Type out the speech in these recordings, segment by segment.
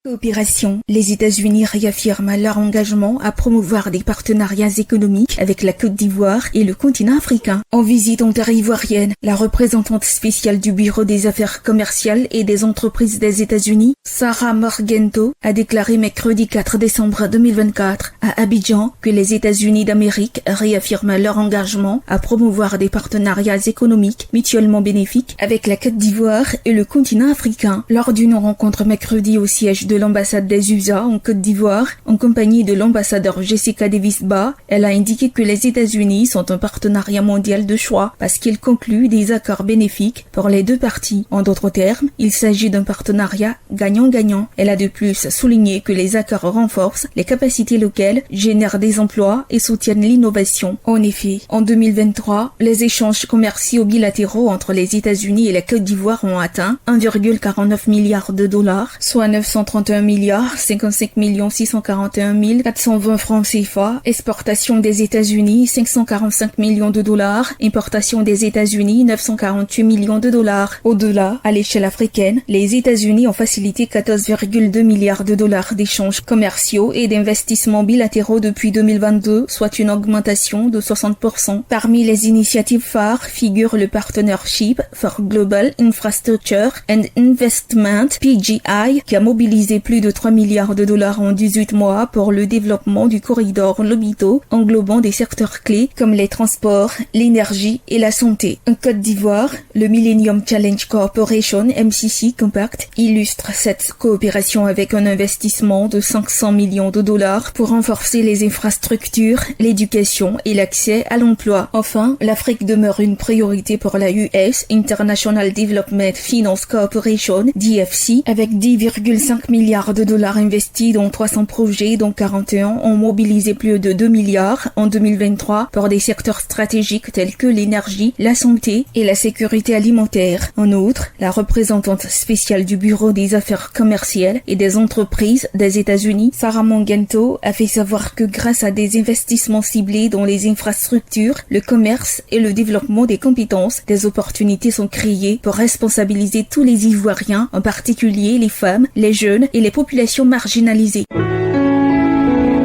Coopération. Les États-Unis réaffirment leur engagement à promouvoir des partenariats économiques avec la Côte d'Ivoire et le continent africain. En visite en terre ivoirienne, la représentante spéciale du Bureau des affaires commerciales et des entreprises des États-Unis, Sarah Morgento, a déclaré mercredi 4 décembre 2024 à Abidjan que les États-Unis d'Amérique réaffirment leur engagement à promouvoir des partenariats économiques mutuellement bénéfiques avec la Côte d'Ivoire et le continent africain. Lors d'une rencontre mercredi au siège de l'ambassade des USA en Côte d'Ivoire, en compagnie de l'ambassadeur Jessica Davis-Ba, elle a indiqué que les États-Unis sont un partenariat mondial de choix parce qu'ils concluent des accords bénéfiques pour les deux parties. En d'autres termes, il s'agit d'un partenariat gagnant-gagnant. Elle a de plus souligné que les accords renforcent les capacités locales, génèrent des emplois et soutiennent l'innovation. En effet, en 2023, les échanges commerciaux bilatéraux entre les États-Unis et la Côte d'Ivoire ont atteint 1,49 milliard de dollars, soit 931 milliards 55 641 420 francs CFA, exportation des États-Unis 545 millions de dollars, importation des États-Unis 948 millions de dollars. Au-delà, à l'échelle africaine, les États-Unis ont facilité 14,2 milliards de dollars d'échanges commerciaux et d'investissements bilatéraux depuis 2022, soit une augmentation de 60%. Parmi les initiatives phares figure le Partnership for Global Infrastructure and Investment, PGI, qui a mobilisé plus de 3 milliards de dollars en 18 mois pour le développement du corridor Lobito, englobant des secteurs clés comme les transports, l'énergie et la santé. En Côte d'Ivoire, le Millennium Challenge Corporation, MCC Compact, illustre cette coopération avec un investissement de 500 millions de dollars pour renforcer les infrastructures, l'éducation et l'accès à l'emploi. Enfin, l'Afrique demeure une priorité pour la US International Development Finance Corporation, DFC, avec 10,5 milliards de dollars investis dans 300 projets, dont 41 ont mobilisé plus de 2 milliards en 2023 pour des secteurs stratégiques tels que l'énergie, la santé et la sécurité alimentaire. En outre, la représentante spéciale du Bureau des affaires commerciales et des entreprises des États-Unis, Sarah Morgento, a fait savoir que grâce à des investissements ciblés dans les infrastructures, le commerce et le développement des compétences, des opportunités sont créées pour responsabiliser tous les Ivoiriens, en particulier les femmes, les jeunes et les populations marginalisées.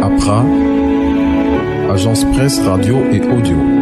APRA, Agence Presse Radio et Audio.